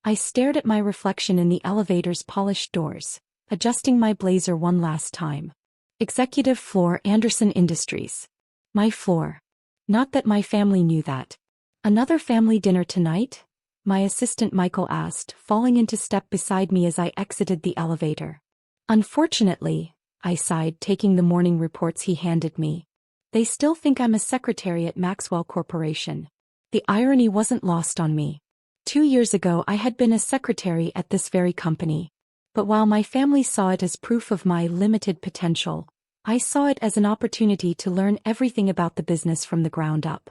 I stared at my reflection in the elevator's polished doors, adjusting my blazer one last time. Executive floor, Anderson Industries. My floor. Not that my family knew that. Another family dinner tonight? My assistant Michael asked, falling into step beside me as I exited the elevator. Unfortunately, I sighed, taking the morning reports he handed me. They still think I'm a secretary at Maxwell Corporation. The irony wasn't lost on me. 2 years ago I had been a secretary at this very company. But while my family saw it as proof of my limited potential, I saw it as an opportunity to learn everything about the business from the ground up.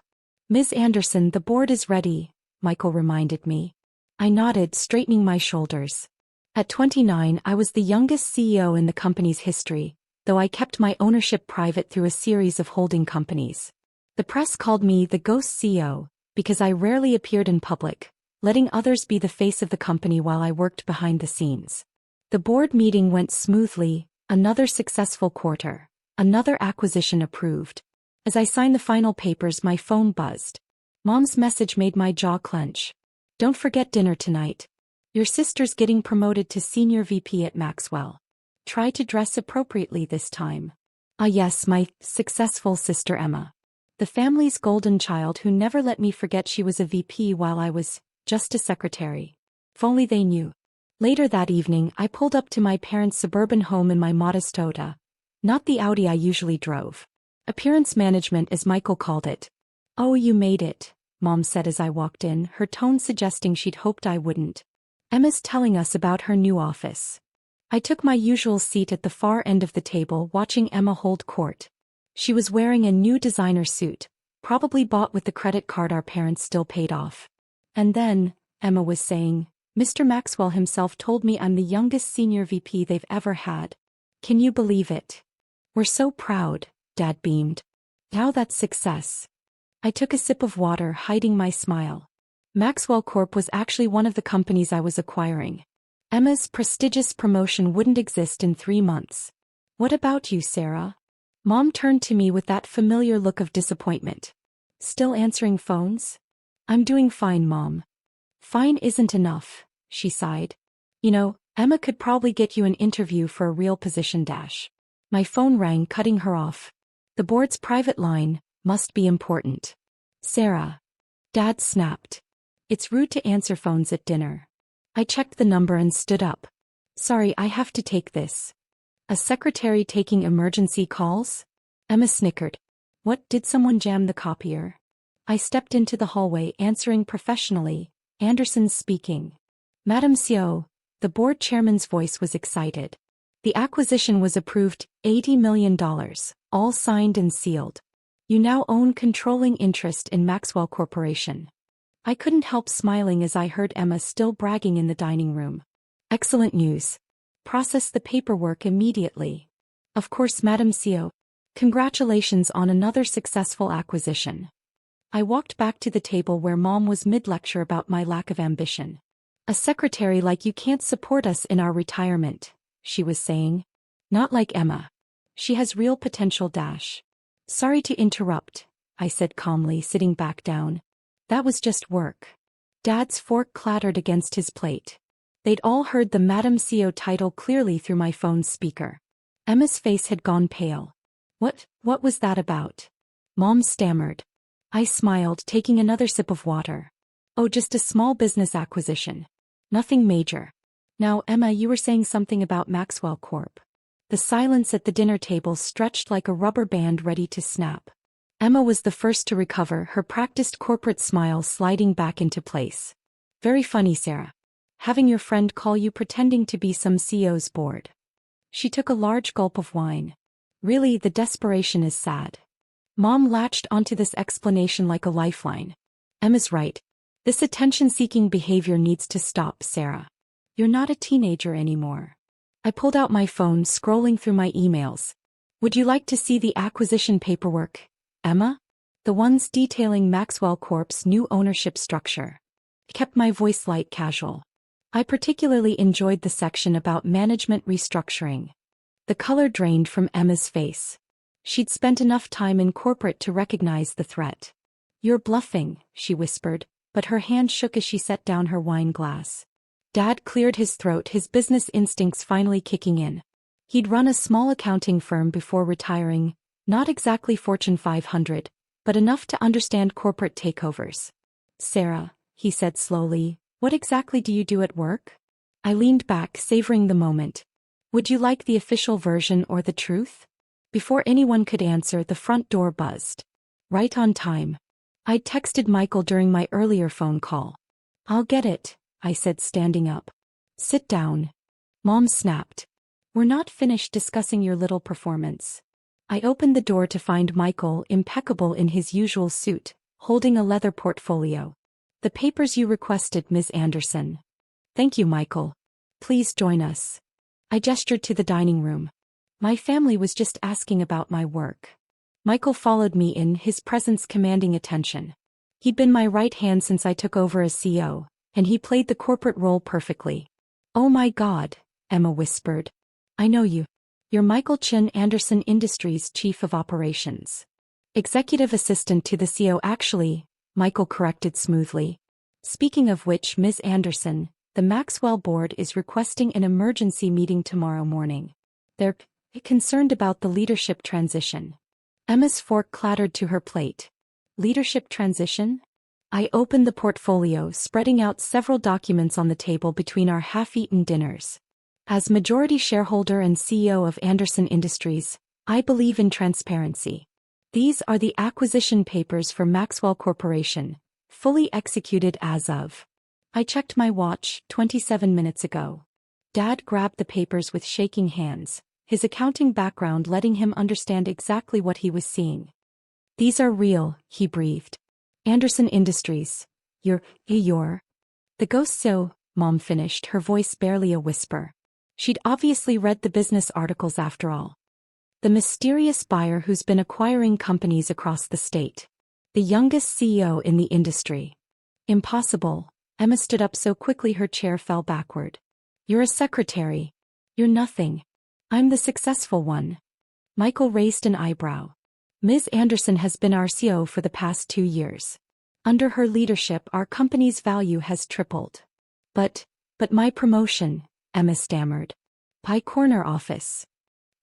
Ms. Anderson, the board is ready, Michael reminded me. I nodded, straightening my shoulders. At 29, I was the youngest CEO in the company's history, though I kept my ownership private through a series of holding companies. The press called me the ghost CEO, because I rarely appeared in public, letting others be the face of the company while I worked behind the scenes. The board meeting went smoothly, another successful quarter, another acquisition approved. As I signed the final papers, my phone buzzed. Mom's message made my jaw clench. Don't forget dinner tonight. Your sister's getting promoted to senior VP at Maxwell. Try to dress appropriately this time. Ah yes, my successful sister Emma. The family's golden child who never let me forget she was a VP while I was just a secretary. If only they knew. Later that evening, I pulled up to my parents' suburban home in my modest Toyota. Not the Audi I usually drove. Appearance management, as Michael called it. Oh, you made it, Mom said as I walked in, her tone suggesting she'd hoped I wouldn't. Emma's telling us about her new office. I took my usual seat at the far end of the table, watching Emma hold court. She was wearing a new designer suit, probably bought with the credit card our parents still paid off. And then, Emma was saying, Mr. Maxwell himself told me I'm the youngest senior VP they've ever had. Can you believe it? We're so proud, Dad beamed. Now that's success. I took a sip of water, hiding my smile. Maxwell Corp was actually one of the companies I was acquiring. Emma's prestigious promotion wouldn't exist in 3 months. What about you, Sarah? Mom turned to me with that familiar look of disappointment. Still answering phones? I'm doing fine, Mom. Fine isn't enough, she sighed. You know, Emma could probably get you an interview for a real position. My phone rang, cutting her off. The board's private line must be important. Sarah. Dad snapped. It's rude to answer phones at dinner. I checked the number and stood up. Sorry, I have to take this. A secretary taking emergency calls? Emma snickered. What, did someone jam the copier? I stepped into the hallway, answering professionally. Anderson speaking. Madam CEO, the board chairman's voice was excited. The acquisition was approved, $80 million, all signed and sealed. You now own controlling interest in Maxwell Corporation. I couldn't help smiling as I heard Emma still bragging in the dining room. Excellent news. Process the paperwork immediately. Of course, Madam CEO. Congratulations on another successful acquisition. I walked back to the table where Mom was mid-lecture about my lack of ambition. A secretary like you can't support us in our retirement, she was saying. Not like Emma. She has real potential. Sorry to interrupt, I said calmly, sitting back down. That was just work. Dad's fork clattered against his plate. They'd all heard the Madam CEO title clearly through my phone's speaker. Emma's face had gone pale. What was that about? Mom stammered. I smiled, taking another sip of water. Oh, just a small business acquisition. Nothing major. Now, Emma, you were saying something about Maxwell Corp. The silence at the dinner table stretched like a rubber band ready to snap. Emma was the first to recover, her practiced corporate smile sliding back into place. Very funny, Sarah. Having your friend call you pretending to be some CEO's board. She took a large gulp of wine. Really, the desperation is sad. Mom latched onto this explanation like a lifeline. Emma's right. This attention-seeking behavior needs to stop, Sarah. You're not a teenager anymore. I pulled out my phone, scrolling through my emails. Would you like to see the acquisition paperwork, Emma? The ones detailing Maxwell Corp's new ownership structure. I kept my voice light, casual. I particularly enjoyed the section about management restructuring. The color drained from Emma's face. She'd spent enough time in corporate to recognize the threat. You're bluffing, she whispered, but her hand shook as she set down her wine glass. Dad cleared his throat, his business instincts finally kicking in. He'd run a small accounting firm before retiring, not exactly Fortune 500, but enough to understand corporate takeovers. Sarah, he said slowly, what exactly do you do at work? I leaned back, savoring the moment. Would you like the official version or the truth? Before anyone could answer, the front door buzzed. Right on time. I'd texted Michael during my earlier phone call. I'll get it, I said, standing up. Sit down. Mom snapped. We're not finished discussing your little performance. I opened the door to find Michael, impeccable in his usual suit, holding a leather portfolio. The papers you requested, Ms. Anderson. Thank you, Michael. Please join us. I gestured to the dining room. My family was just asking about my work. Michael followed me in, his presence commanding attention. He'd been my right hand since I took over as CEO, and he played the corporate role perfectly. Oh my God, Emma whispered. I know you. You're Michael Chin, Anderson Industries Chief of Operations. Executive Assistant to the CEO. Actually, Michael corrected smoothly. Speaking of which, Ms. Anderson, the Maxwell board is requesting an emergency meeting tomorrow morning. They're concerned about the leadership transition. Emma's fork clattered to her plate. Leadership transition? I opened the portfolio, spreading out several documents on the table between our half-eaten dinners. As majority shareholder and CEO of Anderson Industries, I believe in transparency. These are the acquisition papers for Maxwell Corporation, fully executed as of. I checked my watch 27 minutes ago. Dad grabbed the papers with shaking hands, his accounting background letting him understand exactly what he was seeing. These are real, he breathed. Anderson Industries. Youre. The ghost so, Mom finished, her voice barely a whisper. She'd obviously read the business articles after all. The mysterious buyer who's been acquiring companies across the state. The youngest CEO in the industry. Impossible. Emma stood up so quickly her chair fell backward. You're a secretary. You're nothing. I'm the successful one. Michael raised an eyebrow. Ms. Anderson has been our CEO for the past 2 years. Under her leadership, our company's value has tripled. But my promotion, Emma stammered. Pie corner office.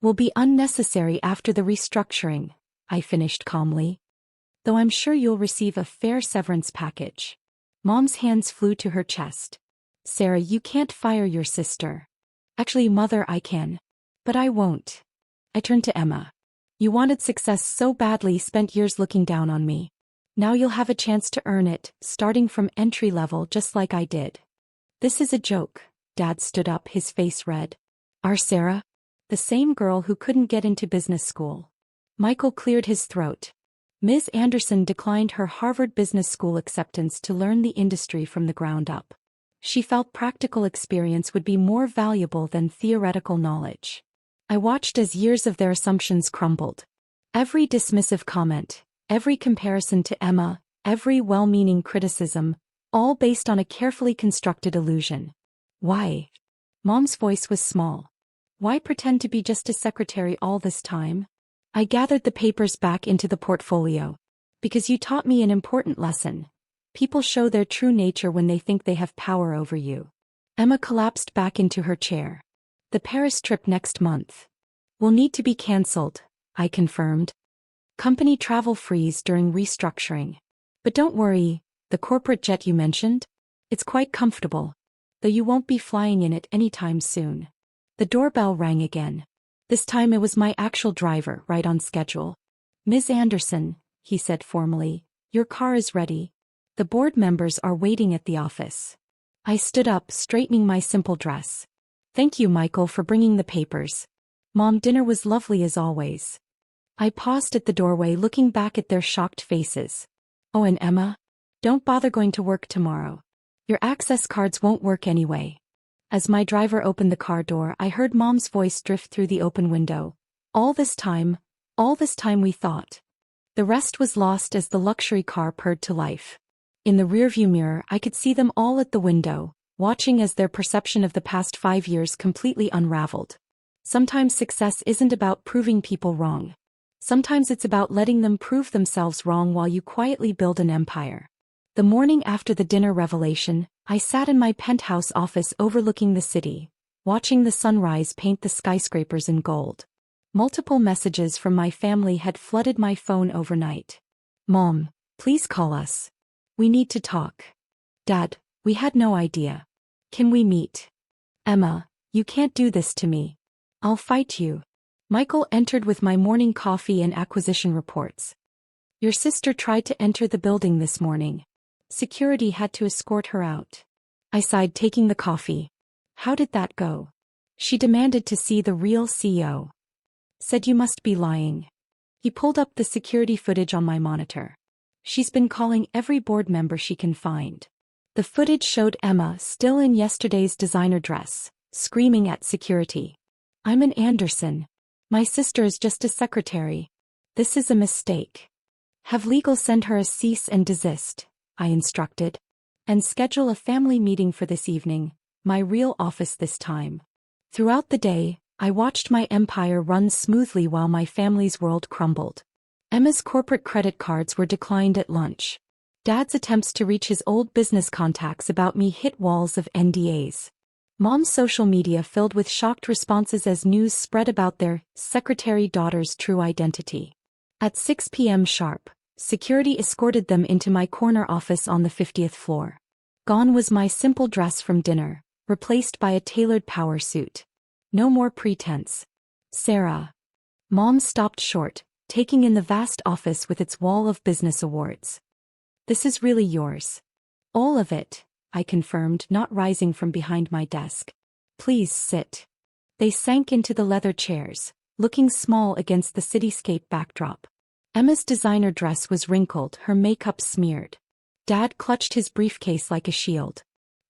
Will be unnecessary after the restructuring, I finished calmly. Though I'm sure you'll receive a fair severance package. Mom's hands flew to her chest. Sarah, you can't fire your sister. Actually, Mother, I can. But I won't. I turned to Emma. You wanted success so badly, spent years looking down on me. Now you'll have a chance to earn it, starting from entry level just like I did. This is a joke. Dad stood up, his face red. Our Sarah? The same girl who couldn't get into business school. Michael cleared his throat. Ms. Anderson declined her Harvard Business School acceptance to learn the industry from the ground up. She felt practical experience would be more valuable than theoretical knowledge. I watched as years of their assumptions crumbled. Every dismissive comment, every comparison to Emma, every well-meaning criticism, all based on a carefully constructed illusion. Why? Mom's voice was small. Why pretend to be just a secretary all this time? I gathered the papers back into the portfolio. Because you taught me an important lesson. People show their true nature when they think they have power over you. Emma collapsed back into her chair. The Paris trip next month. Will need to be cancelled, I confirmed. Company travel freeze during restructuring. But don't worry, the corporate jet you mentioned? It's quite comfortable. Though you won't be flying in it anytime soon. The doorbell rang again. This time it was my actual driver, right on schedule. Ms. Anderson, he said formally, your car is ready. The board members are waiting at the office. I stood up, straightening my simple dress. Thank you, Michael, for bringing the papers. Mom, dinner was lovely as always. I paused at the doorway, looking back at their shocked faces. Oh, and Emma? Don't bother going to work tomorrow. Your access cards won't work anyway. As my driver opened the car door, I heard Mom's voice drift through the open window. All this time we thought. The rest was lost as the luxury car purred to life. In the rearview mirror, I could see them all at the window, watching as their perception of the past 5 years completely unraveled. Sometimes success isn't about proving people wrong. Sometimes it's about letting them prove themselves wrong while you quietly build an empire. The morning after the dinner revelation, I sat in my penthouse office overlooking the city, watching the sunrise paint the skyscrapers in gold. Multiple messages from my family had flooded my phone overnight. Mom, please call us. We need to talk. Dad, we had no idea. Can we meet? Emma, you can't do this to me. I'll fight you. Michael entered with my morning coffee and acquisition reports. Your sister tried to enter the building this morning. Security had to escort her out. I sighed, taking the coffee. How did that go? She demanded to see the real CEO. Said you must be lying. He pulled up the security footage on my monitor. She's been calling every board member she can find. The footage showed Emma still in yesterday's designer dress, screaming at security. I'm an Anderson. My sister is just a secretary. This is a mistake. Have legal send her a cease and desist, I instructed. And schedule a family meeting for this evening, my real office this time. Throughout the day, I watched my empire run smoothly while my family's world crumbled. Emma's corporate credit cards were declined at lunch. Dad's attempts to reach his old business contacts about me hit walls of NDAs. Mom's social media filled with shocked responses as news spread about their secretary daughter's true identity. At 6 p.m. sharp, security escorted them into my corner office on the 50th floor. Gone was my simple dress from dinner, replaced by a tailored power suit. No more pretense. Sarah. Mom stopped short, taking in the vast office with its wall of business awards. This is really yours. All of it, I confirmed, not rising from behind my desk. Please sit. They sank into the leather chairs, looking small against the cityscape backdrop. Emma's designer dress was wrinkled, her makeup smeared. Dad clutched his briefcase like a shield.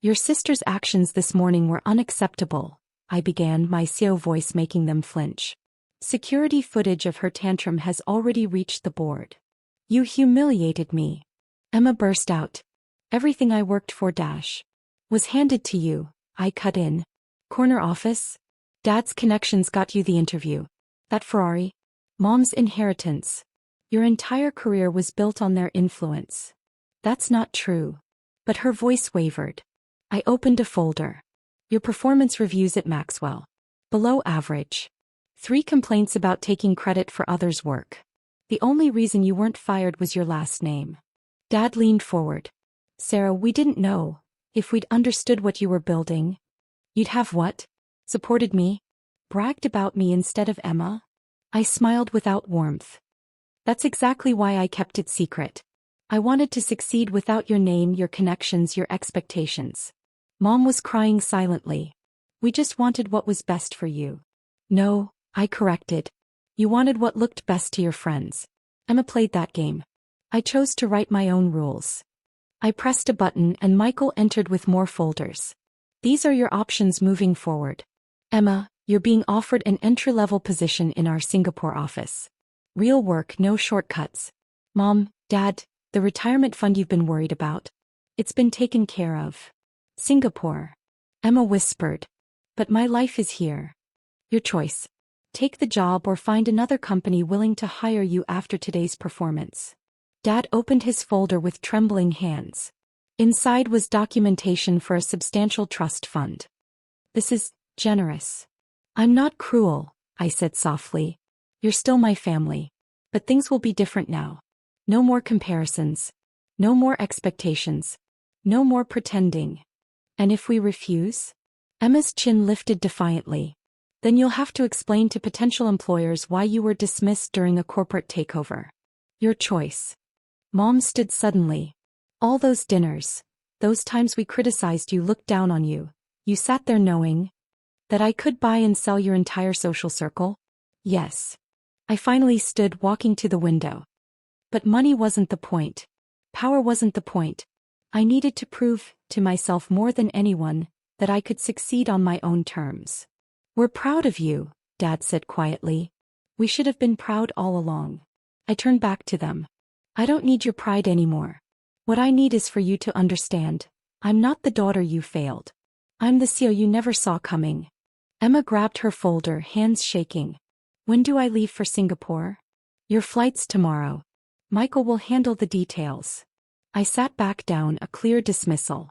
Your sister's actions this morning were unacceptable, I began, my CEO voice making them flinch. Security footage of her tantrum has already reached the board. You humiliated me. Emma burst out. Everything I worked for was handed to you, I cut in. Corner office? Dad's connections got you the interview. That Ferrari? Mom's inheritance. Your entire career was built on their influence. That's not true. But her voice wavered. I opened a folder. Your performance reviews at Maxwell. Below average. 3 complaints about taking credit for others' work. The only reason you weren't fired was your last name. Dad leaned forward. Sarah, we didn't know. If we'd understood what you were building. You'd have what? Supported me? Bragged about me instead of Emma? I smiled without warmth. That's exactly why I kept it secret. I wanted to succeed without your name, your connections, your expectations. Mom was crying silently. We just wanted what was best for you. No, I corrected. You wanted what looked best to your friends. Emma played that game. I chose to write my own rules. I pressed a button and Michael entered with more folders. These are your options moving forward. Emma, you're being offered an entry-level position in our Singapore office. Real work, no shortcuts. Mom, Dad, the retirement fund you've been worried about. It's been taken care of. Singapore. Emma whispered. But my life is here. Your choice. Take the job or find another company willing to hire you after today's performance. Dad opened his folder with trembling hands. Inside was documentation for a substantial trust fund. This is generous. I'm not cruel, I said softly. You're still my family. But things will be different now. No more comparisons. No more expectations. No more pretending. And if we refuse? Emma's chin lifted defiantly. Then you'll have to explain to potential employers why you were dismissed during a corporate takeover. Your choice. Mom stood suddenly. All those dinners, those times we criticized you, looked down on you. You sat there knowing that I could buy and sell your entire social circle? Yes. I finally stood, walking to the window. But money wasn't the point. Power wasn't the point. I needed to prove to myself more than anyone that I could succeed on my own terms. We're proud of you, Dad said quietly. We should have been proud all along. I turned back to them. I don't need your pride anymore. What I need is for you to understand. I'm not the daughter you failed. I'm the CEO you never saw coming. Emma grabbed her folder, hands shaking. When do I leave for Singapore? Your flight's tomorrow. Michael will handle the details. I sat back down, a clear dismissal.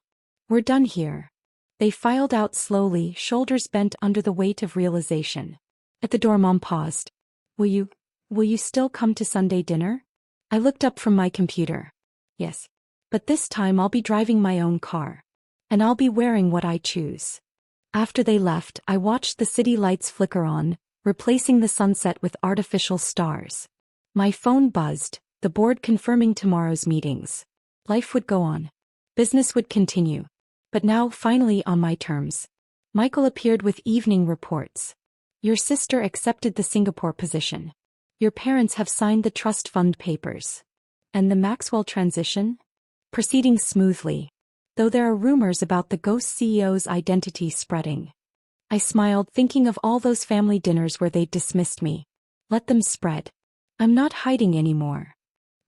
We're done here. They filed out slowly, shoulders bent under the weight of realization. At the door, Mom paused. Will you still come to Sunday dinner? I looked up from my computer. Yes. But this time I'll be driving my own car. And I'll be wearing what I choose. After they left, I watched the city lights flicker on, replacing the sunset with artificial stars. My phone buzzed, the board confirming tomorrow's meetings. Life would go on. Business would continue. But now, finally on my terms. Michael appeared with evening reports. Your sister accepted the Singapore position. Your parents have signed the trust fund papers. And the Maxwell transition? Proceeding smoothly. Though there are rumors about the ghost CEO's identity spreading. I smiled, thinking of all those family dinners where they'd dismissed me. Let them spread. I'm not hiding anymore.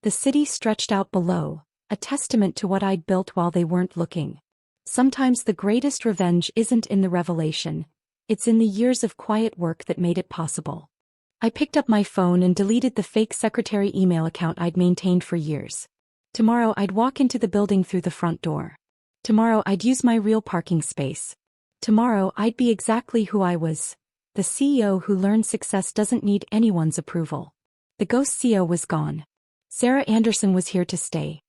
The city stretched out below, a testament to what I'd built while they weren't looking. Sometimes the greatest revenge isn't in the revelation, it's in the years of quiet work that made it possible. I picked up my phone and deleted the fake secretary email account I'd maintained for years. Tomorrow I'd walk into the building through the front door. Tomorrow I'd use my real parking space. Tomorrow I'd be exactly who I was, the CEO who learned success doesn't need anyone's approval. The ghost CEO was gone. Sarah Anderson was here to stay.